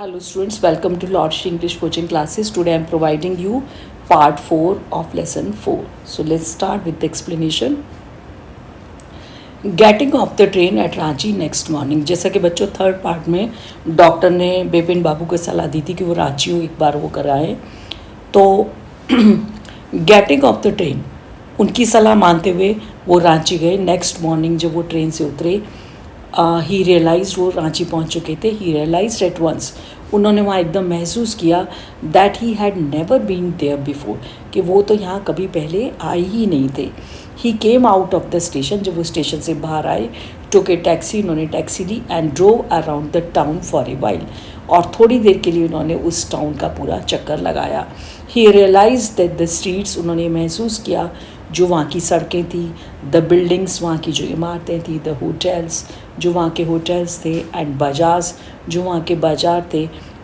Hello students, welcome to Lord's English coaching classes. Today I am providing you part 4 of lesson 4. So let's start with the explanation. Getting off the train at Ranchi next morning. जैसा कि बच्चों third part में doctor ने बिपिन बाबू को सलाह दी थी कि वो रांची एक बार वो कराएं, तो गेटिंग ऑफ द ट्रेन उनकी सलाह मानते हुए वो रांची गए. नेक्स्ट मॉर्निंग जब वो ट्रेन से उतरे, ही रियलाइज, वो रांची पहुंच चुके थे. ही रियलाइज एट वंस, उन्होंने वहाँ एकदम महसूस किया that he had never been there before, कि वो तो यहाँ कभी पहले आए ही नहीं थे. He came out of the station, जब वो स्टेशन से बाहर आए, टुक ए टैक्सी, उन्होंने टैक्सी ली and drove around the town for a while, और थोड़ी देर के लिए उन्होंने उस टाउन का पूरा चक्कर लगाया. ही रियलाइज दैट द स्ट्रीट्स, उन्होंने महसूस किया जो वहाँ की सड़कें थी, द बिल्डिंग्स, वहाँ की जो इमारतें थी, द होटल्स, जो वहाँ के होटल्स थे, एंड बाजार्स, जो वहाँ के बाज़ार थे,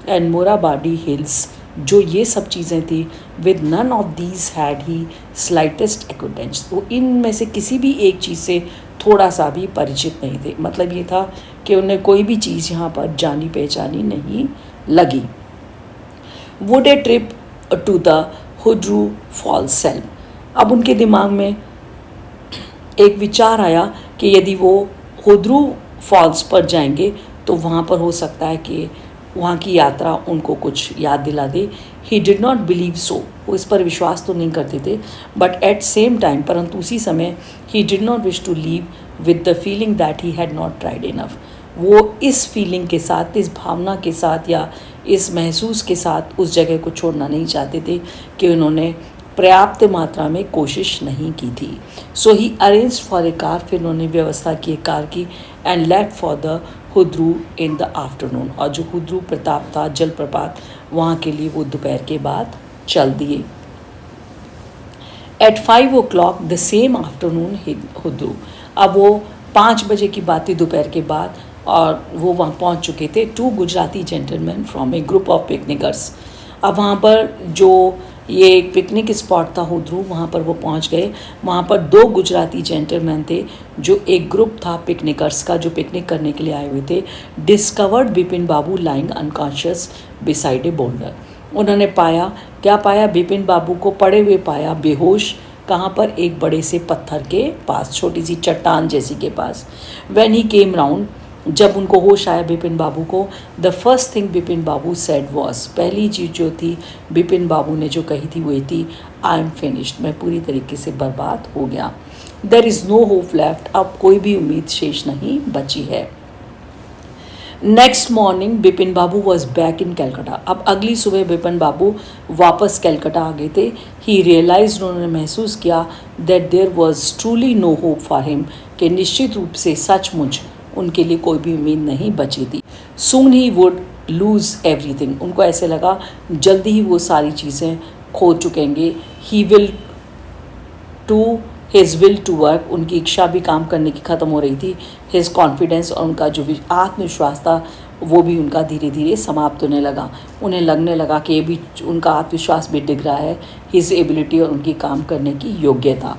एंड मोराबाडी हिल्स, जो ये सब चीज़ें थी. With none of these had he slightest acquaintance, वो इनमें से किसी भी एक चीज़ से थोड़ा सा भी परिचित नहीं थे. मतलब ये था कि उन्हें कोई भी चीज़ यहाँ पर जानी पहचानी नहीं लगी. Would a trip to the Hundru falls self, अब उनके दिमाग में एक विचार आया कि यदि वो हुड्रू फॉल्स पर जाएंगे तो वहाँ पर हो सकता है कि वहाँ की यात्रा उनको कुछ याद दिला दे. He did not believe so, वो इस पर विश्वास तो नहीं करते थे, बट एट सेम टाइम, परंतु उसी समय, he did not wish to leave with the feeling that he had not tried enough, वो इस फीलिंग के साथ, इस भावना के साथ या इस महसूस के साथ उस जगह को छोड़ना नहीं चाहते थे कि उन्होंने पर्याप्त मात्रा में कोशिश नहीं की थी. So he arrange for a car, फिर उन्होंने व्यवस्था की एक कार की, and left for the Hundru in the afternoon, और जो हुड्रू प्रताप था, जलप्रपात, वहाँ के लिए वो दोपहर के बाद चल दिए. At 5 o'clock the same afternoon Hundru, अब वो 5 बजे की बात थी दोपहर के बाद, और वो वहाँ पहुँच चुके थे. 2 Gujarati gentleman from a group of picnickers, अब वहाँ पर जो ये एक पिकनिक स्पॉट था हुड्रू, वहाँ पर वो पहुँच गए. वहाँ पर 2 गुजराती जेंटलमैन थे, जो एक ग्रुप था पिकनिकर्स का, जो पिकनिक करने के लिए आए हुए थे. डिस्कवर्ड बिपिन बाबू लाइंग अनकॉन्शियस बिसाइड ए बोल्डर, उन्होंने पाया, क्या पाया, बिपिन बाबू को पड़े हुए पाया, बेहोश, कहाँ पर, एक बड़े से पत्थर के पास, छोटी सी चट्टान जैसी के पास. व्हेन ही केम राउंड, जब उनको होश आया बिपिन बाबू को, the first thing Bipin Babu said was, पहली चीज़ जो थी बिपिन बाबू ने जो कही थी वो थी, आई एम फिनिश्ड, मैं पूरी तरीके से बर्बाद हो गया. There is no hope left, अब कोई भी उम्मीद शेष नहीं बची है. Next morning Bipin Babu was back in Calcutta, अब अगली सुबह बिपिन बाबू वापस कैलकाटा आ गए थे. ही रियलाइज, उन्होंने महसूस किया that there was truly no hope for him, कि निश्चित रूप से सचमुच उनके लिए कोई भी उम्मीद नहीं बची थी. Soon he would lose everything, उनको ऐसे लगा जल्दी ही वो सारी चीज़ें खो चुकेंगे. He will to his will to work, उनकी इच्छा भी काम करने की ख़त्म हो रही थी. हिज कॉन्फिडेंस, और उनका जो आत्मविश्वास था वो भी उनका धीरे धीरे समाप्त होने लगा. उन्हें लगने लगा कि ये भी, उनका आत्मविश्वास भी डिग रहा है. हिज एबिलिटी, और उनकी काम करने की योग्यता.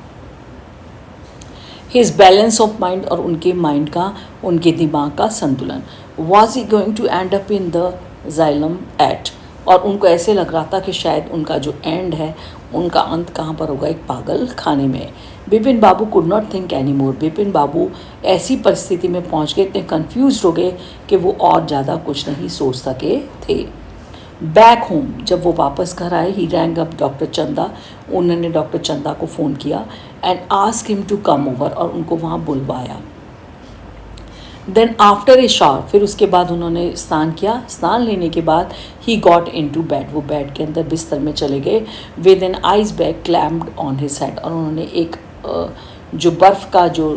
हिज बैलेंस ऑफ माइंड, और उनके माइंड का, उनके दिमाग का संतुलन. Was he going to end up in the asylum at, और उनको ऐसे लग रहा था कि शायद उनका जो एंड है, उनका अंत कहाँ पर होगा, एक पागल खाने में. Bipin Babu could not think any more, Bipin Babu ऐसी परिस्थिति में पहुँच गए, इतने कन्फ्यूज हो गए कि वो और ज़्यादा कुछ नहीं सोच सके थे. बैक होम, जब वो वापस घर आए, ही रैंग अप डॉक्टर चंदा, उन्होंने डॉक्टर चंदा को फ़ोन किया, and ask him to come over, और उनको वहाँ बुलवाया. देन आफ्टर ए शावर, फिर उसके बाद उन्होंने स्नान किया. स्नान लेने के बाद he got into bed, वो बेड के अंदर बिस्तर में चले गए. With an ice bag clamped on his head, और उन्होंने एक जो बर्फ़ का जो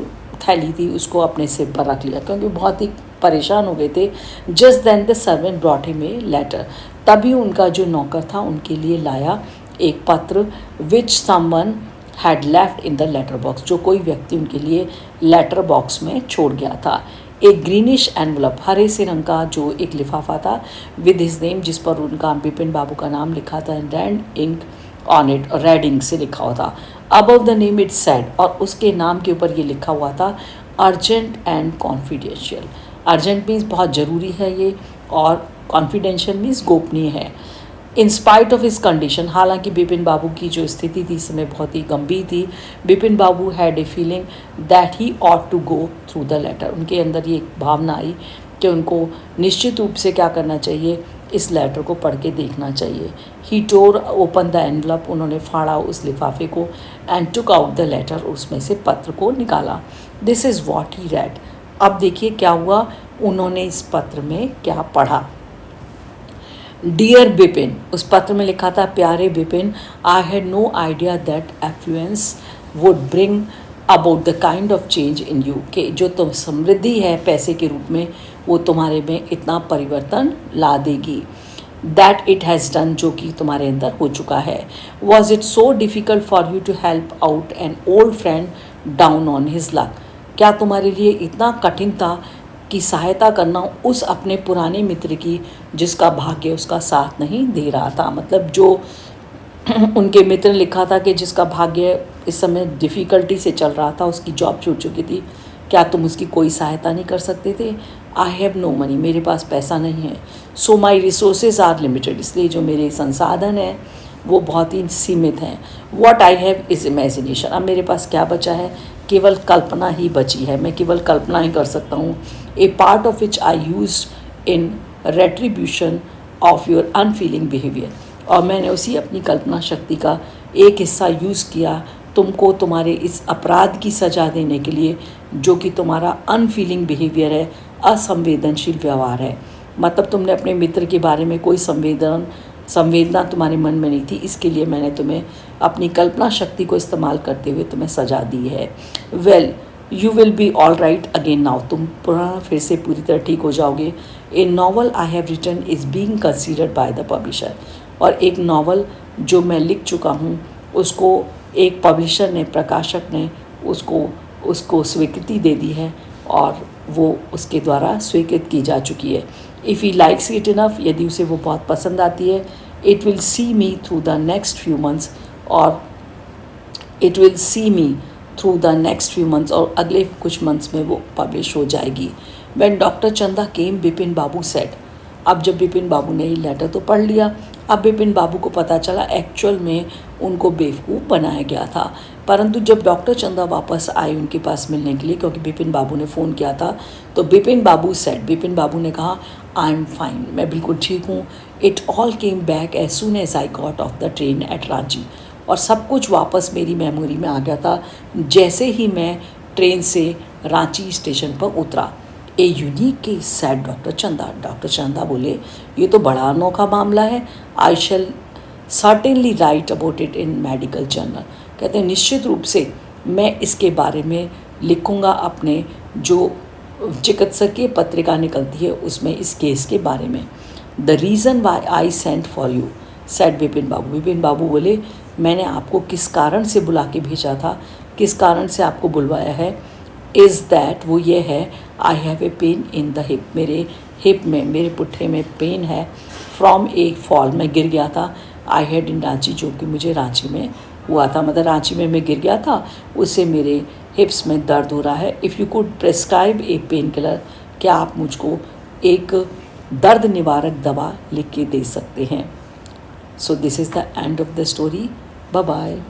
थैली थी उसको अपने सिर पर रख लिया, क्योंकि बहुत ही परेशान हो गए थे. Just then the servant brought him a letter, तभी उनका जो नौकर था उनके लिए लाया एक पत्र, which someone had left in the letter box, जो कोई व्यक्ति उनके लिए लेटर बॉक्स में छोड़ गया था. एक ग्रीनिश एनवलप, हरे से रंग का जो एक लिफाफा था, विद हिज नेम, जिस पर उनका बिपिन बाबू का नाम लिखा था, red ink on it, red ink से लिखा हुआ था. Above the name it said, और उसके नाम के ऊपर ये लिखा हुआ था, urgent and confidential. Urgent means बहुत ज़रूरी है ये, और कॉन्फिडेंशियल मीन्स गोपनीय है। In spite of his condition, हालांकि बिपिन बाबू की जो स्थिति थी इस समय बहुत ही गंभीर थी, Bipin Babu had a feeling that he ought to go through the letter. उनके अंदर ये एक भावना आई कि उनको निश्चित रूप से क्या करना चाहिए, इस लेटर को पढ़ के देखना चाहिए। He tore open the envelope, उन्होंने फाड़ा उस लिफाफे को, and took out the letter, उसमें से पत्र को निकाला। This is what he read. अब देखिए क्या हुआ, उन्होंने इस पत्र में क्या पढ़ा। डियर बिपिन, उस पत्र में लिखा था, प्यारे Bipin, I had no idea that affluence would bring about the kind of change in you, कि जो तुम समृद्धि है पैसे के रूप में वो तुम्हारे में इतना परिवर्तन ला देगी। दैट इट हैज़ डन, जो कि तुम्हारे अंदर हो चुका है। Was it so difficult for you to help out an old friend down on his luck, क्या तुम्हारे लिए इतना कठिन था कि सहायता करना उस अपने पुराने मित्र की जिसका भाग्य उसका साथ नहीं दे रहा था। मतलब जो उनके मित्र लिखा था कि जिसका भाग्य इस समय डिफ़िकल्टी से चल रहा था, उसकी जॉब छूट चुकी थी, क्या तुम उसकी कोई सहायता नहीं कर सकते थे। आई हैव नो मनी, मेरे पास पैसा नहीं है। सो माई रिसोर्सेज आर लिमिटेड, इसलिए जो मेरे संसाधन हैं वो बहुत ही सीमित हैं। What I have is imagination, अब मेरे पास क्या बचा है, केवल कल्पना ही बची है, मैं केवल कल्पना ही कर सकता हूँ। A part of which I use in retribution of your unfeeling behaviour, और मैंने उसी अपनी कल्पना शक्ति का एक हिस्सा यूज़ किया तुमको तुम्हारे इस अपराध की सज़ा देने के लिए जो कि तुम्हारा अनफीलिंग बिहेवियर है, असंवेदनशील व्यवहार है। मतलब तुमने अपने मित्र के बारे में कोई संवेदना तुम्हारे मन में नहीं थी, इसके लिए मैंने तुम्हें अपनी कल्पना शक्ति को इस्तेमाल करते हुए तुम्हें सज़ा दी है। Well you will be all right again now, तुम पुनः फिर से पूरी तरह ठीक हो जाओगे। A novel I have written is being considered by the publisher, और एक नावल जो मैं लिख चुका हूँ उसको एक पब्लिशर ने, प्रकाशक ने उसको स्वीकृति दे दी है और वो उसके द्वारा स्वीकृत की जा चुकी है। If he likes it enough, यदि उसे वो बहुत पसंद आती है, it will see me through the next few months, और it will see me through the next few months, और अगले कुछ मंथ्स में वो पब्लिश हो जाएगी। व्हेन डॉक्टर चंदा केम, बिपिन बाबू सेड, अब जब बिपिन बाबू ने ये लेटर तो पढ़ लिया, अब बिपिन बाबू को पता चला एक्चुअल में उनको बेवकूफ़ बनाया गया था। परंतु जब डॉक्टर चंदा वापस आए उनके पास मिलने के लिए, क्योंकि बिपिन बाबू ने फ़ोन किया था, तो बिपिन बाबू सेड, बिपिन बाबू ने कहा, आई एम फाइन, मैं बिल्कुल ठीक हूँ। It all came back as soon as I got off the train at Ranchi, और सब कुछ वापस मेरी मेमोरी में आ गया था जैसे ही मैं ट्रेन से रांची स्टेशन पर उतरा। A unique case said doctor Chanda, doctor Chanda बोले, ये तो बड़ा अनोखा मामला है। I shall certainly write about it in medical journal, कहते हैं निश्चित रूप से मैं इसके बारे में लिखूँगा अपने जो चिकित्सकीय पत्रिका निकलती है उसमें इस केस के बारे में। The reason why I sent for you said Bipin Babu, Bipin Babu बोले, मैंने आपको किस कारण से बुला के भेजा था, किस कारण से आपको बुलवाया है, इज़ दैट, वो ये है, I have a pain in the hip, मेरे हिप में, मेरे पुट्ठे में पेन है, फ्रॉम ए फॉल, मैं गिर गया था, आई हैड इन रांची, जो कि मुझे रांची में हुआ था, मतलब रांची में मैं गिर गया था, उससे मेरे हिप्स में दर्द हो रहा है। If you could prescribe A pain killer, क्या आप मुझको एक दर्द निवारक दवा लिख के दे सकते हैं। So this is the end of the story. Bye bye.